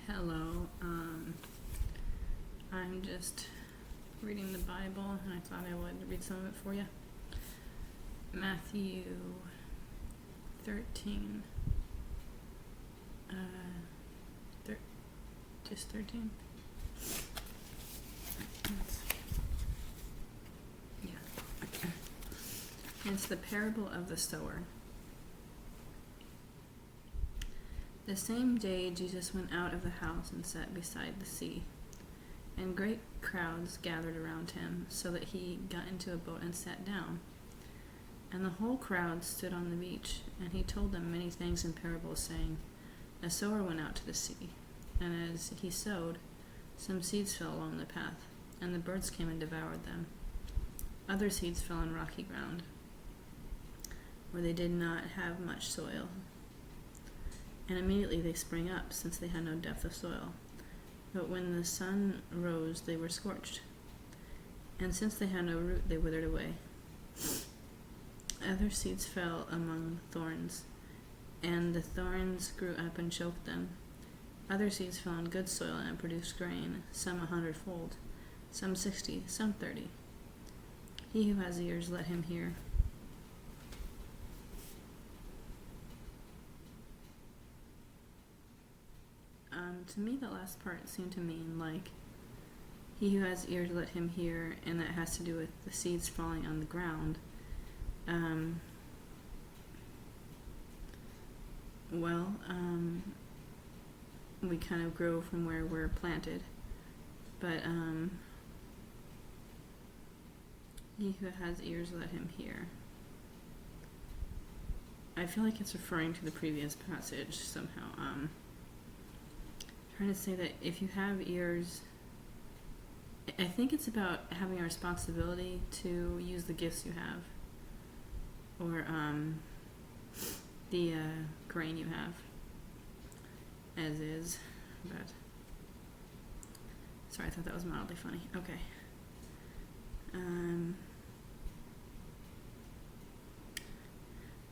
Hello. I'm just reading the Bible, and I thought I would read some of it for you. Matthew 13. Just 13? Yeah. It's the parable of the sower. The same day Jesus went out of the house and sat beside the sea, and great crowds gathered around him, so that he got into a boat and sat down. And the whole crowd stood on the beach, and he told them many things in parables, saying, A sower went out to the sea, and as he sowed, some seeds fell along the path, and the birds came and devoured them. Other seeds fell on rocky ground, where they did not have much soil. And immediately they sprang up, since they had no depth of soil. But when the sun rose, they were scorched. And since they had no root, they withered away. Other seeds fell among thorns, and the thorns grew up and choked them. Other seeds fell on good soil and produced grain, some 100-fold, some 60, some 30. He who has ears, let him hear. To me, the last part seemed to mean like, he who has ears, let him hear, and that has to do with the seeds falling on the ground. We kind of grow from where we're planted, but he who has ears, let him hear. I feel like it's referring to the previous passage somehow. Trying to say that if you have ears, I think it's about having a responsibility to use the gifts you have, or the grain you have, as is. But sorry, I thought that was mildly funny. Okay.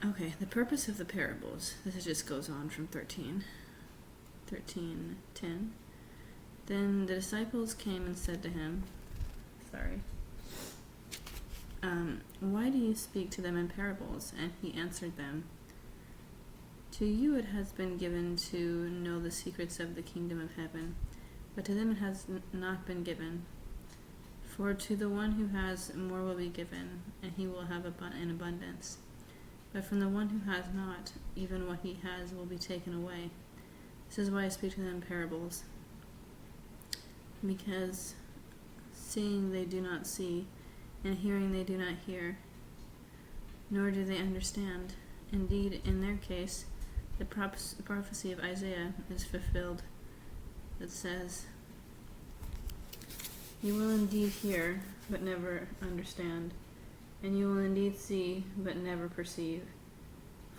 Okay, the purpose of the parables. This just goes on from 13:10. Then the disciples came and said to him, why do you speak to them in parables? And he answered them, To you it has been given to know the secrets of the kingdom of heaven, but to them it has not been given. For to the one who has, more will be given, and he will have in abundance. But from the one who has not, even what he has will be taken away. This is why I speak to them in parables. Because seeing they do not see, and hearing they do not hear, nor do they understand. Indeed, in their case, the prophecy of Isaiah is fulfilled that says, You will indeed hear, but never understand, and you will indeed see, but never perceive.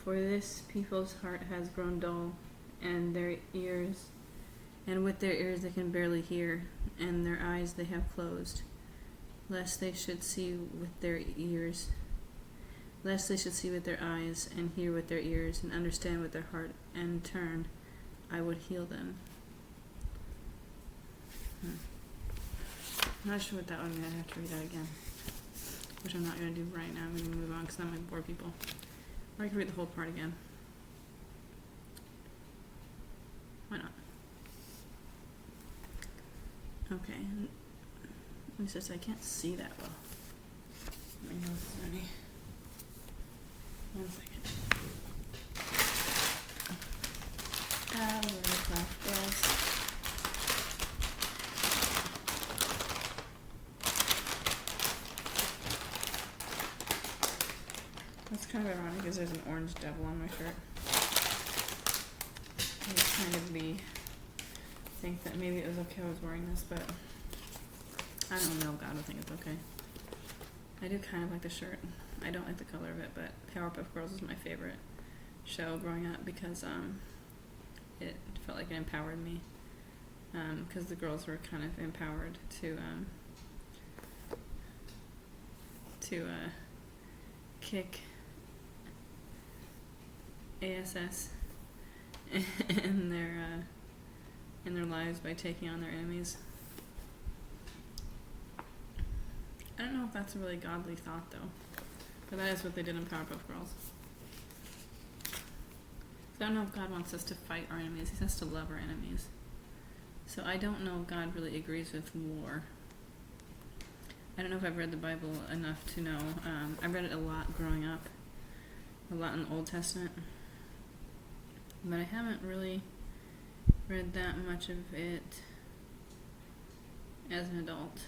For this people's heart has grown dull, and with their ears they can barely hear, and their eyes they have closed, lest they should see with their eyes, and hear with their ears, and understand with their heart, and turn, I would heal them. I'm not sure what that one meant. I have to read that again, which I'm not going to do right now. I'm going to move on because that might bore people. Or I can read the whole part again. Why not? Okay. It says I can't see that well. Let me know if there's any. 1 second. Where the craft goes. That's kind of ironic because there's an orange devil on my shirt. I would kind of think that maybe it was okay I was wearing this, but I don't know. God would think it's okay. I do kind of like the shirt. I don't like the color of it, but Powerpuff Girls was my favorite show growing up because it felt like it empowered me. Because the girls were kind of empowered to kick ASS in their in their lives by taking on their enemies. I don't know if that's a really godly thought, though. But that is what they did in Powerpuff Girls. So I don't know if God wants us to fight our enemies. He says to love our enemies. So I don't know if God really agrees with war. I don't know if I've read the Bible enough to know. I read it a lot growing up. A lot in the Old Testament. But I haven't really read that much of it as an adult.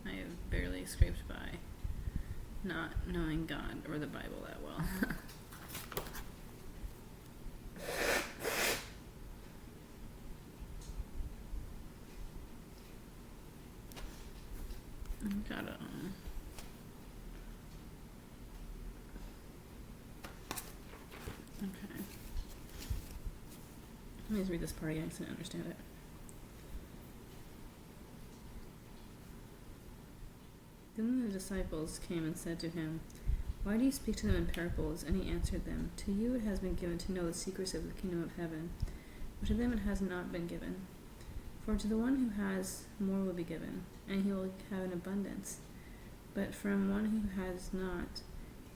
I have barely scraped by not knowing God or the Bible that well. Gotta okay. Let me just read this part again because I didn't understand it. Then the disciples came and said to him, "Why do you speak to them in parables?" And he answered them, "To you it has been given to know the secrets of the kingdom of heaven, but to them it has not been given. For to the one who has, more will be given, and he will have an abundance. But from one who has not,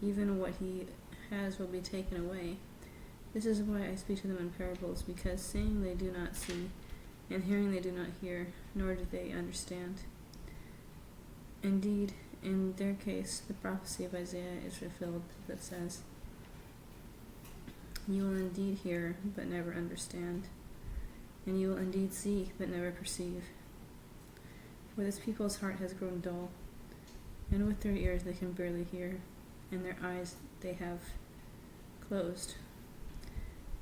even what he has will be taken away. This is why I speak to them in parables, because seeing they do not see, and hearing they do not hear, nor do they understand. Indeed, in their case, the prophecy of Isaiah is fulfilled that says, You will indeed hear, but never understand, and you will indeed see, but never perceive. For this people's heart has grown dull, and with their ears they can barely hear, and their eyes they have closed,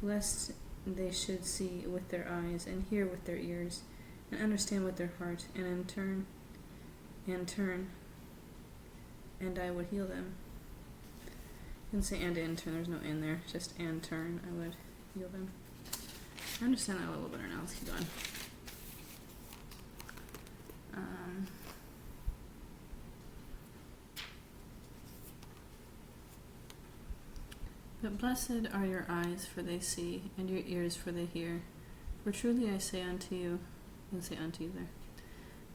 lest they should see with their eyes, and hear with their ears, and understand with their heart, and in turn, and I would heal them." I didn't say and in turn, there's no in there, just and turn, I would heal them. I understand that a little better now. Let's keep going. But blessed are your eyes, for they see, and your ears, for they hear. For truly I say unto you, I didn't say unto you there.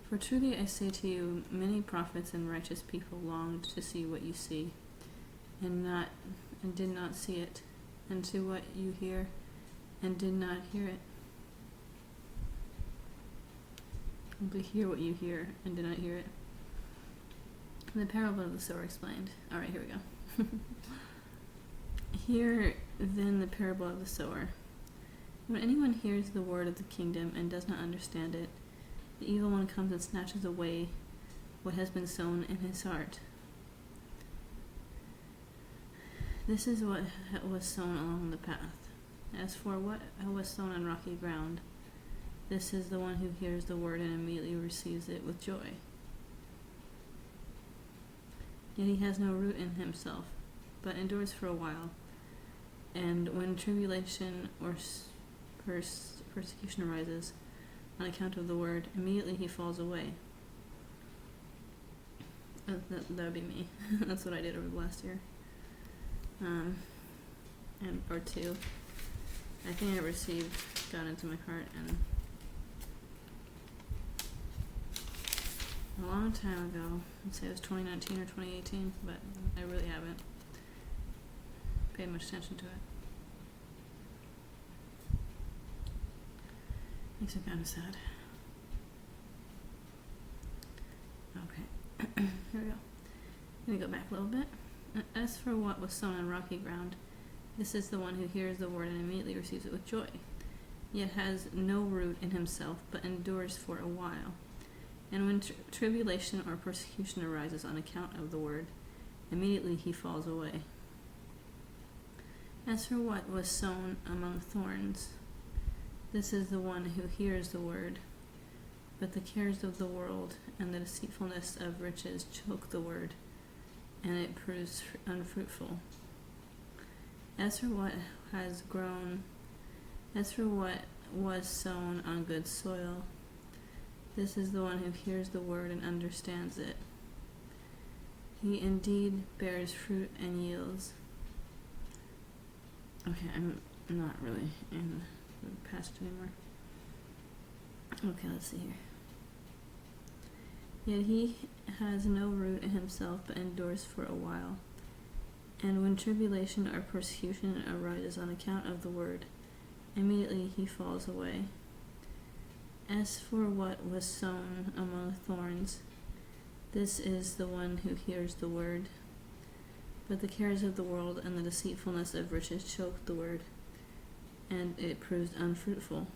For truly I say to you, many prophets and righteous people longed to see what you see, and did not see it, and to what you hear, and did not hear it. And to hear what you hear, and did not hear it. And the parable of the sower explained. Alright, here we go. Hear then the parable of the sower. When anyone hears the word of the kingdom and does not understand it, the evil one comes and snatches away what has been sown in his heart. This is what was sown along the path. As for what was sown on rocky ground, this is the one who hears the word and immediately receives it with joy. Yet he has no root in himself, but endures for a while. And when tribulation or persecution arises on account of the word, immediately he falls away. That would be me. That's what I did over the last year. Or two. I think I received God into my heart and a long time ago. I'd say it was 2019 or 2018, but I really haven't paid much attention to it. Makes me kind of sad. Okay, here we go. I'm going to go back a little bit. As for what was sown on rocky ground, this is the one who hears the word and immediately receives it with joy, yet has no root in himself, but endures for a while. And when tribulation or persecution arises on account of the word, immediately he falls away. As for what was sown among thorns, this is the one who hears the word, but the cares of the world and the deceitfulness of riches choke the word, and it proves unfruitful. As for what was sown on good soil, this is the one who hears the word and understands it. He indeed bears fruit and yields. Okay, I'm not really in the passage anymore. Okay, let's see here. Yet he has no root in himself, but endures for a while. And when tribulation or persecution arises on account of the word, immediately he falls away. As for what was sown among thorns, this is the one who hears the word, but the cares of the world and the deceitfulness of riches choke the word, and it proves unfruitful.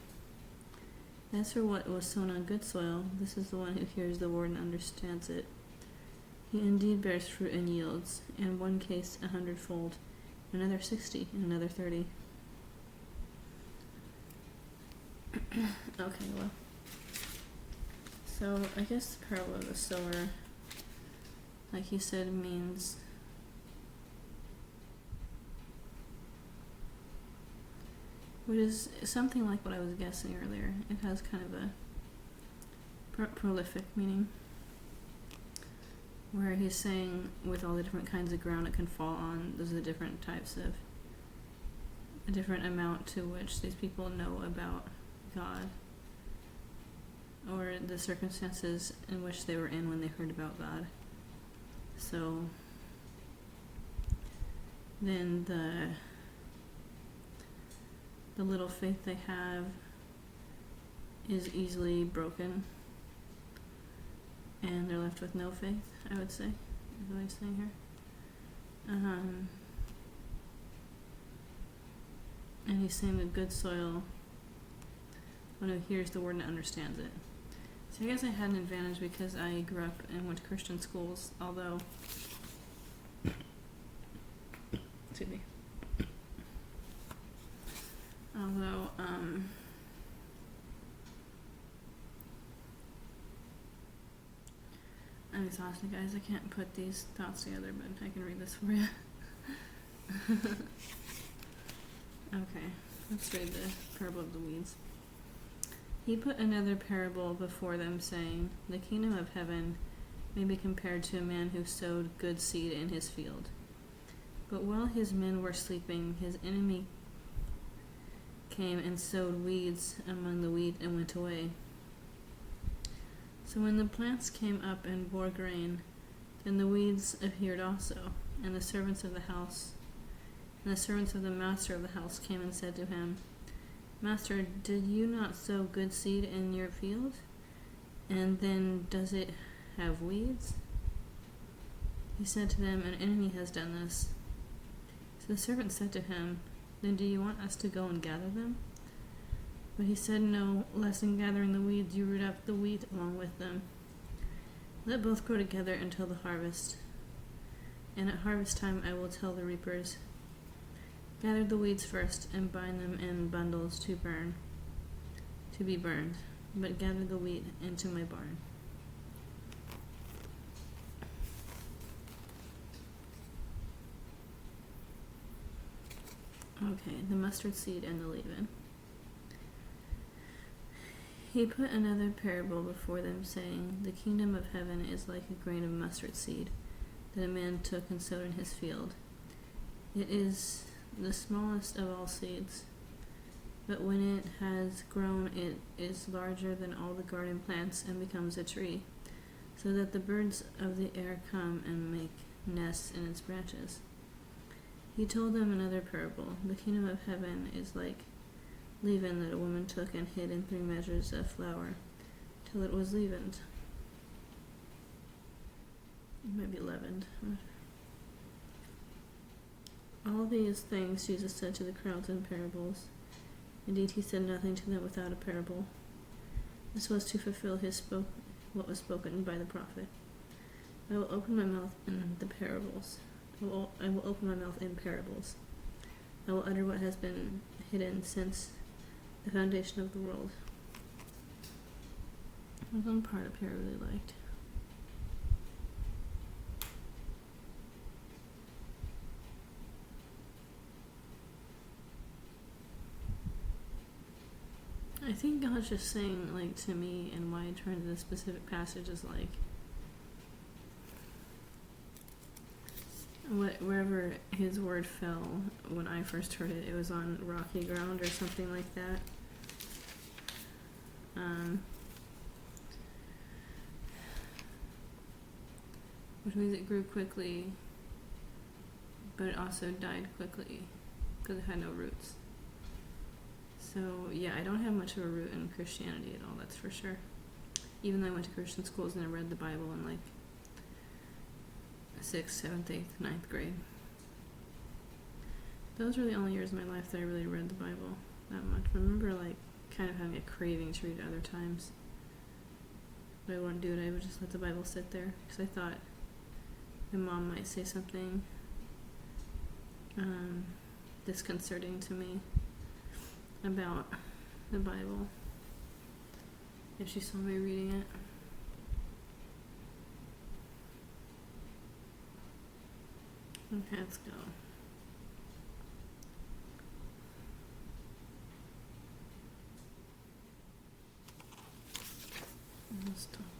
As for what was sown on good soil, this is the one who hears the word and understands it. He indeed bears fruit and yields, in one case 100-fold, in another 60, in another 30. Okay, well. So, I guess the parable of the sower, like he said, means which is something like what I was guessing earlier. It has kind of a prolific meaning, where he's saying with all the different kinds of ground it can fall on, there's the different types of, a different amount to which these people know about God, or the circumstances in which they were in when they heard about God. So then the little faith they have is easily broken, and they're left with no faith, I would say, is what he's saying here. And he's saying the good soil, one who hears the word and understands it. So I guess I had an advantage because I grew up and went to Christian schools, although excuse me. I'm exhausted, guys. I can't put these thoughts together, but I can read this for you. Okay, let's read the parable of the weeds. He put another parable before them, saying, the kingdom of heaven may be compared to a man who sowed good seed in his field. But while his men were sleeping, his enemy came and sowed weeds among the wheat and went away. So when the plants came up and bore grain, then the weeds appeared also, and the servants of the master of the house came and said to him, Master, did you not sow good seed in your field? And then does it have weeds? He said to them, an enemy has done this. So the servant said to him, then do you want us to go and gather them? But he said, no, lest in gathering the weeds you root up the wheat along with them. Let both grow together until the harvest. And at harvest time I will tell the reapers, gather the weeds first and bind them in bundles to be burned, but gather the wheat into my barn. Okay, the mustard seed and the leaven. He put another parable before them, saying, the kingdom of heaven is like a grain of mustard seed that a man took and sowed in his field. It is the smallest of all seeds, but when it has grown it is larger than all the garden plants and becomes a tree, so that the birds of the air come and make nests in its branches. He told them another parable. The kingdom of heaven is like leaven that a woman took and hid in 3 measures of flour till it was leavened. It might be leavened. All these things Jesus said to the crowds in parables. Indeed, he said nothing to them without a parable. This was to fulfill what was spoken by the prophet. I will open my mouth in the parables. I will open my mouth in parables. I will utter what has been hidden since the foundation of the world. There's one part up here I really liked. I think God's just saying, like, to me, and why I turned to this specific passage is like, wherever his word fell when I first heard it, it was on rocky ground or something like that. which means it grew quickly, but it also died quickly because it had no roots. So, yeah, I don't have much of a root in Christianity at all, that's for sure. Even though I went to Christian schools and I read the Bible in like 6th, 7th, 8th, 9th grade. Those were the only years of my life that I really read the Bible that much. I remember like kind of having a craving to read it other times. But I wouldn't do it. I would just let the Bible sit there because I thought my mom might say something disconcerting to me about the Bible if she saw me reading it. Okay, let's go. Let's stop.